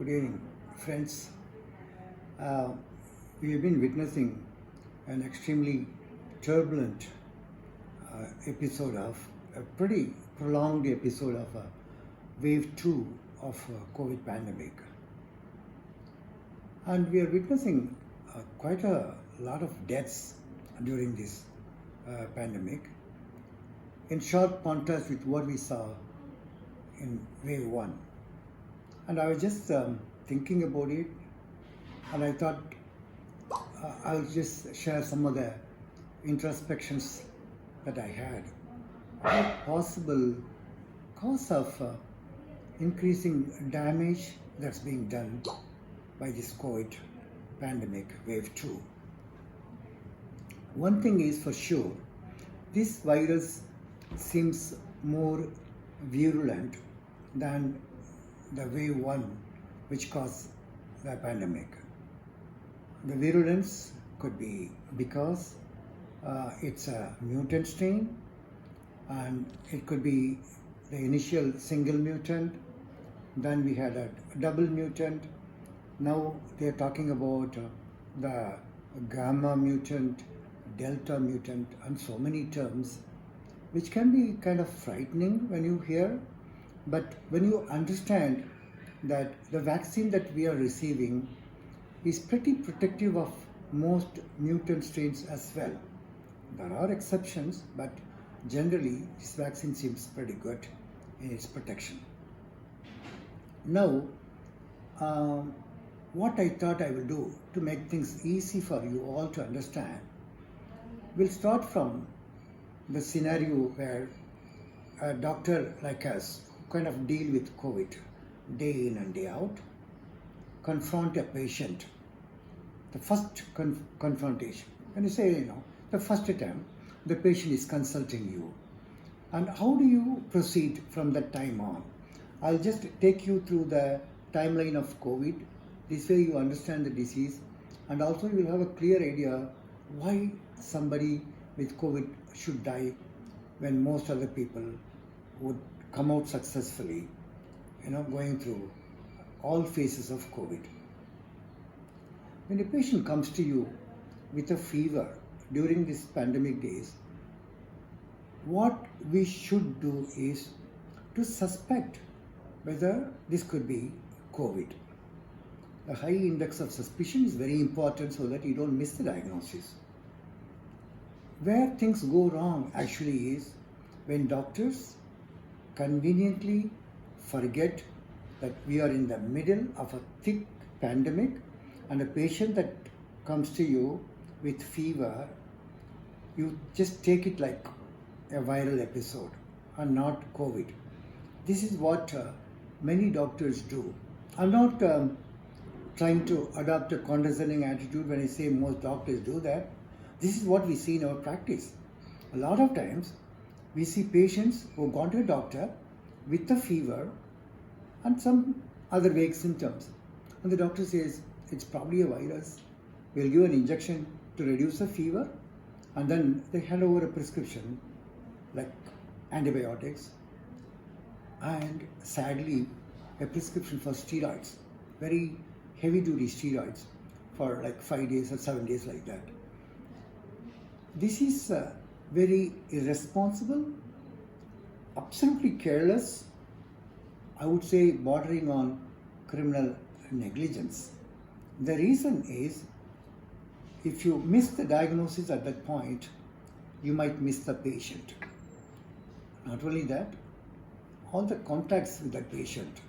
Good evening, friends. Uh, we have been witnessing an extremely turbulent episode of a pretty prolonged episode of wave 2 of COVID pandemic. And we are witnessing quite a lot of deaths during this pandemic, in sharp contrast with what we saw in wave 1. And I was just thinking about it, and I thought I'll just share some of the introspections that I had. What possible cause of increasing damage that's being done by this COVID pandemic wave 2? One thing is for sure, this virus seems more virulent than the wave 1 which caused the pandemic. The virulence could be because it's a mutant strain, and it could be the initial single mutant, then we had a double mutant, now they're talking about the gamma mutant, delta mutant, and so many terms which can be kind of frightening when you hear. But when you understand that the vaccine that we are receiving is pretty protective of most mutant strains as well. There are exceptions, but generally this vaccine seems pretty good in its protection. Now, what I thought I will do to make things easy for you all to understand, we'll start from the scenario where a doctor like us kind of deal with COVID day in and day out, confront a patient. The first confrontation, when you say, the first time the patient is consulting you, and how do you proceed from that time on? I'll just take you through the timeline of COVID. This way you understand the disease, and also you will have a clear idea why somebody with COVID should die when most other people would come out successfully, going through all phases of COVID. When a patient comes to you with a fever during these pandemic days, what we should do is to suspect whether this could be COVID. The high index of suspicion is very important so that you don't miss the diagnosis. Where things go wrong actually is when doctors conveniently forget that we are in the middle of a thick pandemic, and a patient that comes to you with fever, you just take it like a viral episode and not COVID. This is what many doctors do. I'm not trying to adopt a condescending attitude when I say most doctors do that. This is what we see in our practice. A lot of times we see patients who have gone to a doctor with a fever and some other vague symptoms, and the doctor says it's probably a virus. We'll give an injection to reduce the fever, and then they hand over a prescription like antibiotics and sadly a prescription for steroids, very heavy duty steroids for like 5 days or 7 days like that. This is very irresponsible, absolutely careless, I would say bordering on criminal negligence. The reason is, if you miss the diagnosis at that point, you might miss the patient. Not only that, all the contacts with that patient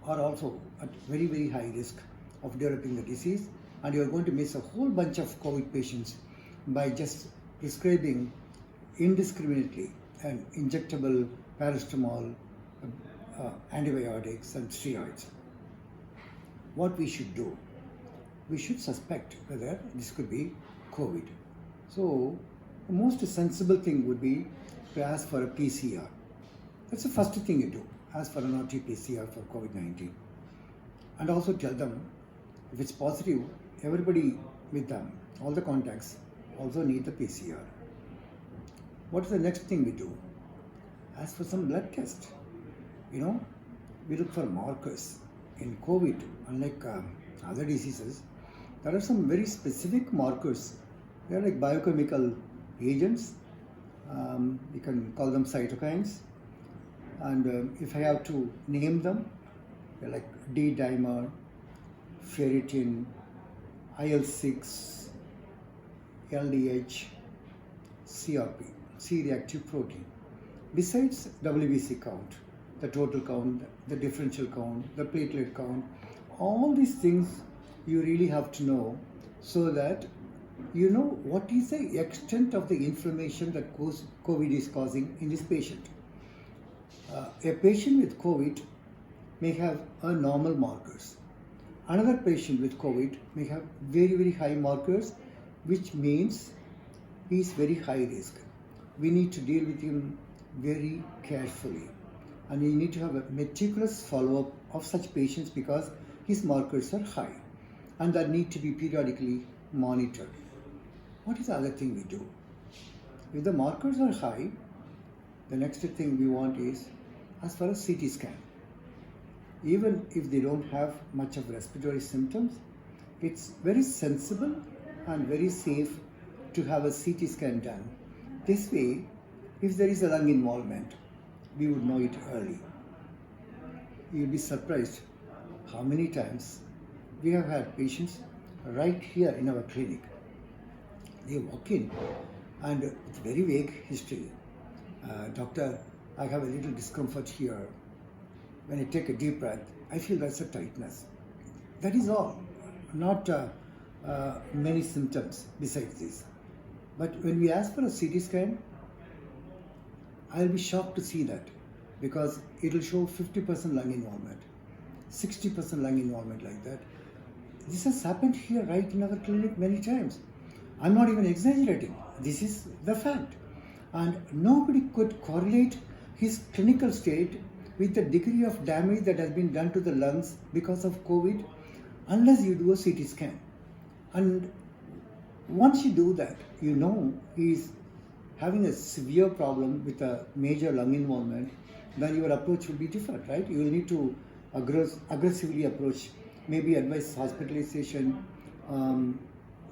are also at very, very high risk of developing the disease, and you are going to miss a whole bunch of COVID patients by just prescribing indiscriminately an injectable paracetamol, antibiotics and steroids. What we should do, we should suspect whether this could be COVID. So the most sensible thing would be to ask for a PCR. That's the first thing you do. Ask for an RT-PCR for COVID-19. And also tell them, if it's positive, everybody with them, all the contacts, also need the PCR. What is the next thing we do? Ask for some blood test. We look for markers. in COVID, unlike other diseases, there are some very specific markers. They are like biochemical agents. You can call them cytokines. And if I have to name them, they're like D-dimer, ferritin, IL-6, LDH, CRP, C-reactive protein. Besides WBC count, the total count, the differential count, the platelet count, all these things you really have to know so that you know what is the extent of the inflammation that COVID is causing in this patient. A patient with COVID may have a normal markers. Another patient with COVID may have very, very high markers, which means he is very high risk. We need to deal with him very carefully. And we need to have a meticulous follow-up of such patients because his markers are high and that need to be periodically monitored. What is the other thing we do? If the markers are high, the next thing we want is as far as CT scan. Even if they don't have much of respiratory symptoms, it's very sensible and very safe to have a CT scan done. This way, if there is a lung involvement, we would know it early. You'll be surprised how many times we have had patients right here in our clinic. They walk in and it's very vague history. Doctor, I have a little discomfort here. When I take a deep breath, I feel there's a tightness. That is all, not many symptoms besides this. But when we ask for a CT scan, I'll be shocked to see that because it will show 50% lung involvement, 60% lung involvement like that. This has happened here right in our clinic many times. I'm not even exaggerating. This is the fact. And nobody could correlate his clinical state with the degree of damage that has been done to the lungs because of COVID unless you do a CT scan. And once you do that, you know he's having a severe problem with a major lung involvement, then your approach will be different, right? You will need to aggressively approach, maybe advise hospitalization,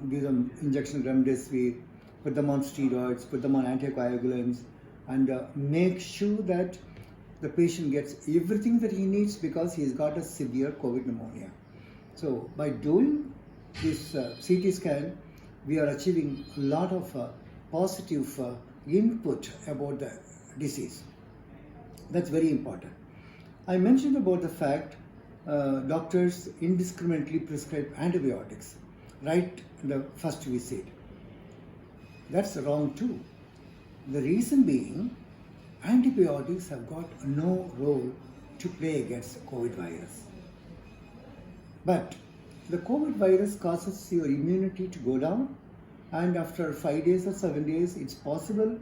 give them injection remdesivir, put them on steroids, put them on anticoagulants, and make sure that the patient gets everything that he needs because he's got a severe COVID pneumonia. So by doing this CT scan, we are achieving a lot of positive input about the disease. That's very important. I mentioned about the fact doctors indiscriminately prescribe antibiotics right in the first visit. That's wrong too. The reason being, antibiotics have got no role to play against COVID virus. But the COVID virus causes your immunity to go down, and after 5 days or 7 days, it's possible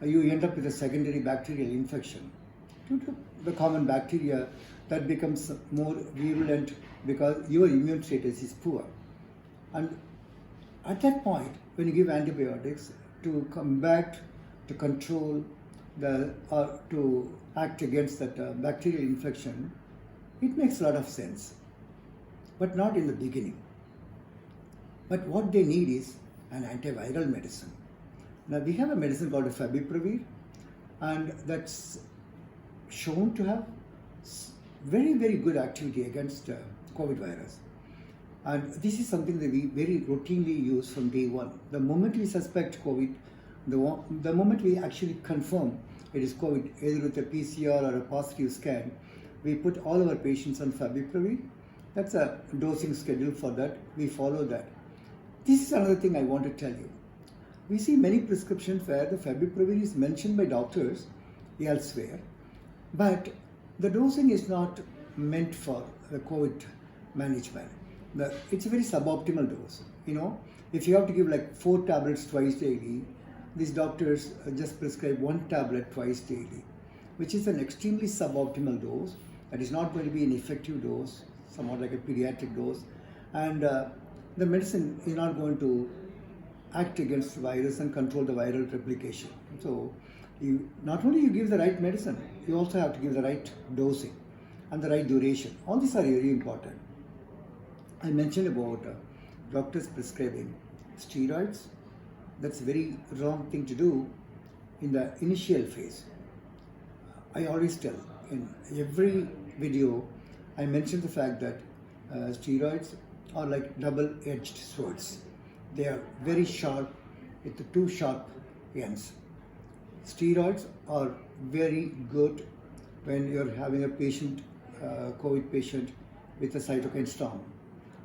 you end up with a secondary bacterial infection due to the common bacteria that becomes more virulent because your immune status is poor. And at that point, when you give antibiotics to combat, to control or to act against that bacterial infection, it makes a lot of sense, but not in the beginning. But what they need is an antiviral medicine. Now we have a medicine called favipiravir, and that's shown to have very, very good activity against COVID virus. And this is something that we very routinely use from day one. The moment we suspect COVID, the moment we actually confirm it is COVID, either with a PCR or a positive scan, we put all our patients on favipiravir. That's a dosing schedule for that. We follow that. This is another thing I want to tell you. We see many prescriptions where the favipiravir is mentioned by doctors elsewhere, but the dosing is not meant for the COVID management. It's a very suboptimal dose. If you have to give like 4 tablets twice daily, these doctors just prescribe 1 tablet twice daily, which is an extremely suboptimal dose. That is not going to be an effective dose, somewhat like a pediatric dose, and the medicine is not going to act against the virus and control the viral replication. So not only you give the right medicine, you also have to give the right dosing. and the right duration. All these are very important. I mentioned about doctors prescribing steroids. That's a very wrong thing to do in the initial phase. I always tell in every video, I mention the fact that steroids are like double-edged swords. They are very sharp with the two sharp ends. Steroids are very good when you're having a patient, COVID patient with a cytokine storm,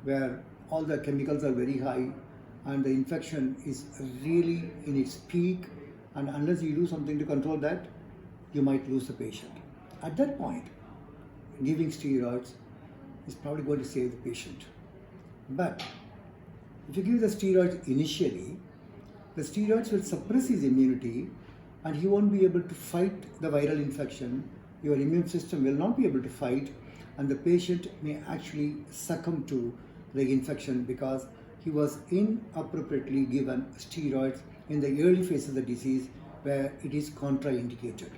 where all the chemicals are very high and the infection is really in its peak, and unless you do something to control that, you might lose the patient. At that point, giving steroids is probably going to save the patient. But if you give the steroids initially, the steroids will suppress his immunity and he won't be able to fight the viral infection. Your immune system will not be able to fight, and the patient may actually succumb to the infection because he was inappropriately given steroids in the early phase of the disease where it is contraindicated.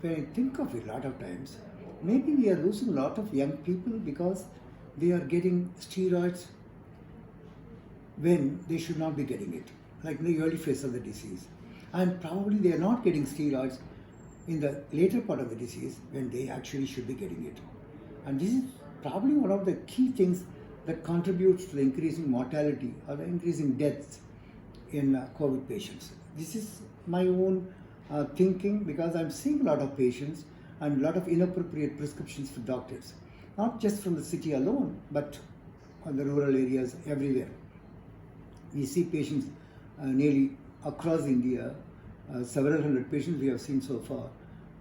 When I think of it a lot of times, maybe we are losing a lot of young people because they are getting steroids when they should not be getting it, like in the early phase of the disease. And probably they are not getting steroids in the later part of the disease when they actually should be getting it. And this is probably one of the key things that contributes to the increasing mortality or the increasing deaths in COVID patients. This is my own thinking because I'm seeing a lot of patients and a lot of inappropriate prescriptions for doctors, not just from the city alone, but on the rural areas everywhere. We see patients nearly across India, several hundred patients we have seen so far.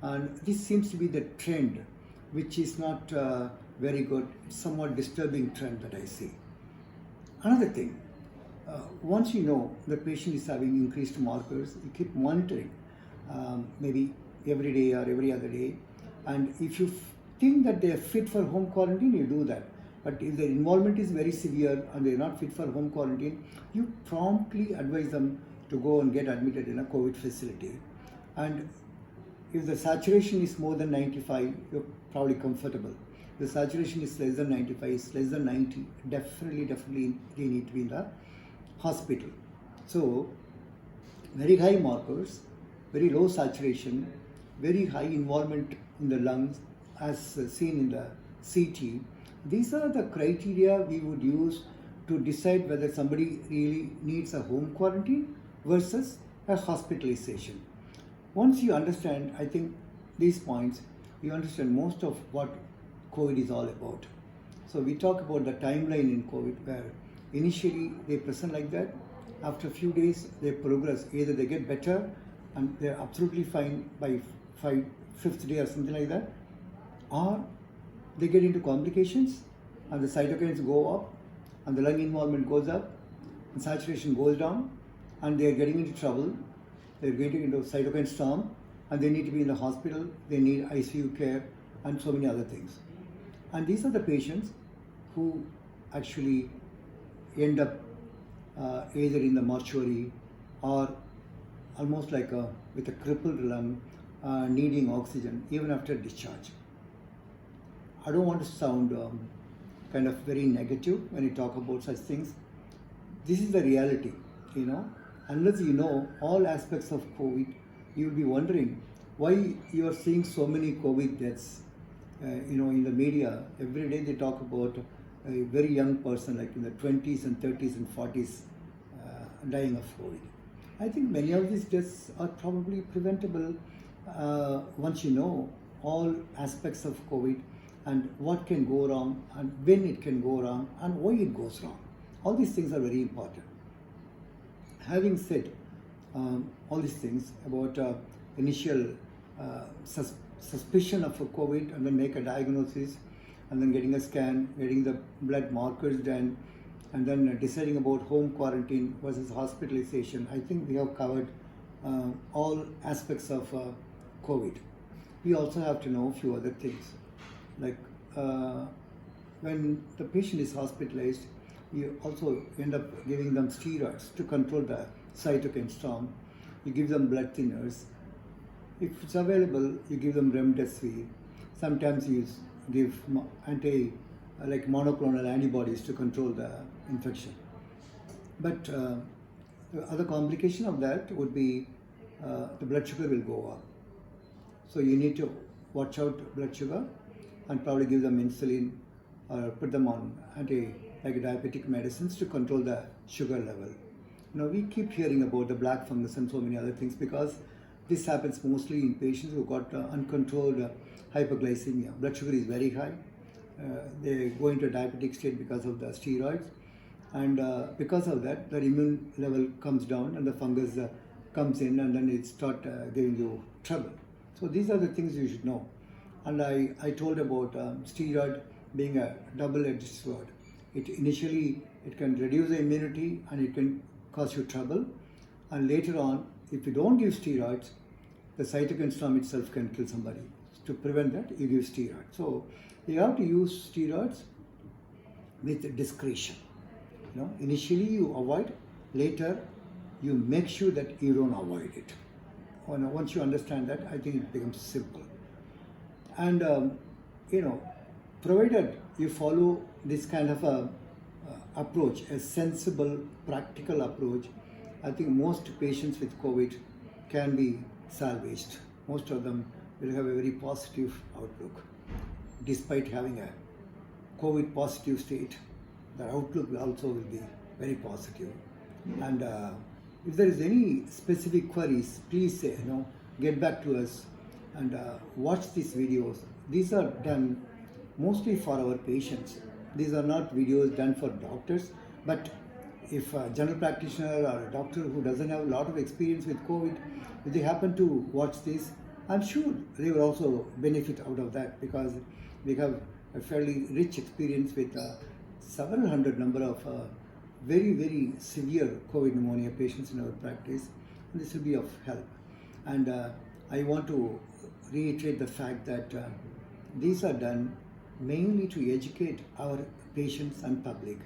And this seems to be the trend, which is not very good. It's somewhat disturbing trend that I see. Another thing, once you know the patient is having increased markers, you keep monitoring, maybe every day or every other day. And if you think that they are fit for home quarantine, you do that. But if their involvement is very severe and they are not fit for home quarantine, you promptly advise them to go and get admitted in a COVID facility. And if the saturation is more than 95, you're probably comfortable. If the saturation is less than 95, is less than 90, definitely they need to be in the hospital. So, very high markers, very low saturation, very high involvement in the lungs as seen in the CT. These are the criteria we would use to decide whether somebody really needs a home quarantine versus a hospitalization. Once you understand, I think, these points, you understand most of what COVID is all about. So we talk about the timeline in COVID where initially they present like that, after a few days they progress, either they get better and they're absolutely fine by fifth day or something like that, or they get into complications and the cytokines go up and the lung involvement goes up and saturation goes down and they are getting into trouble. They're getting into cytokine storm and they need to be in the hospital, they need ICU care and so many other things. And these are the patients who actually end up either in the mortuary or almost like with a crippled lung, needing oxygen even after discharge. I don't want to sound kind of very negative when you talk about such things. This is the reality, you know. Unless you know all aspects of COVID, you will be wondering why you are seeing so many COVID deaths. In the media, every day they talk about a very young person, like in the 20s and 30s and 40s, dying of COVID. I think many of these deaths are probably preventable once you know all aspects of COVID and what can go wrong and when it can go wrong and why it goes wrong. All these things are very important. Having said all these things about initial suspicion of a COVID and then make a diagnosis and then getting a scan, getting the blood markers done, and then deciding about home quarantine versus hospitalization, I think we have covered all aspects of COVID. We also have to know a few other things. Like when the patient is hospitalized, you also end up giving them steroids to control the cytokine storm. You give them blood thinners. If it's available, you give them remdesivir. Sometimes you give like monoclonal antibodies to control the infection. But the other complication of that would be the blood sugar will go up. So you need to watch out blood sugar and probably give them insulin or put them on like diabetic medicines to control the sugar level. We keep hearing about the black fungus and so many other things because this happens mostly in patients who got uncontrolled hyperglycemia. Blood sugar is very high. They go into a diabetic state because of the steroids, and because of that, their immune level comes down and the fungus comes in, and then it start giving you trouble. So these are the things you should know. And I told about steroid being a double-edged sword. Initially it can reduce the immunity and it can cause you trouble, and later on, if you don't give steroids, the cytokine storm itself can kill somebody. To prevent that, you give steroids. So you have to use steroids with discretion. Initially you avoid, later you make sure that you don't avoid it. Once you understand that, I think it becomes simple. And provided you follow this kind of a approach, a sensible, practical approach, I think most patients with COVID can be salvaged. Most of them will have a very positive outlook. Despite having a COVID positive state, the outlook also will be very positive. And if there is any specific queries, please get back to us and watch these videos. These are done mostly for our patients. These are not videos done for doctors, but if a general practitioner or a doctor who doesn't have a lot of experience with COVID, if they happen to watch this, I'm sure they will also benefit out of that, because we have a fairly rich experience with several hundred number of very, very severe COVID pneumonia patients in our practice, and this will be of help. And I want to reiterate the fact that these are done mainly to educate our patients and public.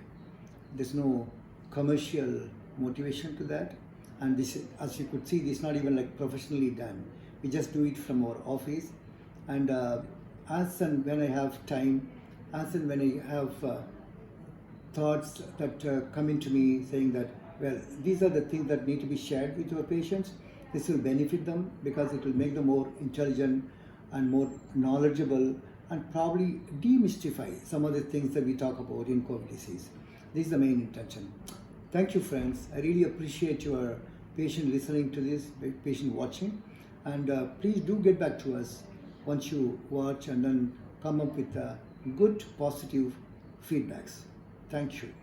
There's no commercial motivation to that, and this, as you could see, this is not even like professionally done. We just do it from our office, and as and when I have time, as and when I have thoughts that come into me saying that, well, these are the things that need to be shared with our patients, this will benefit them because it will make them more intelligent and more knowledgeable, and probably demystify some of the things that we talk about in COVID disease. This is the main intention. Thank you, friends. I really appreciate your patient listening to this, patient watching, and please do get back to us once you watch and then come up with good, positive feedbacks. Thank you.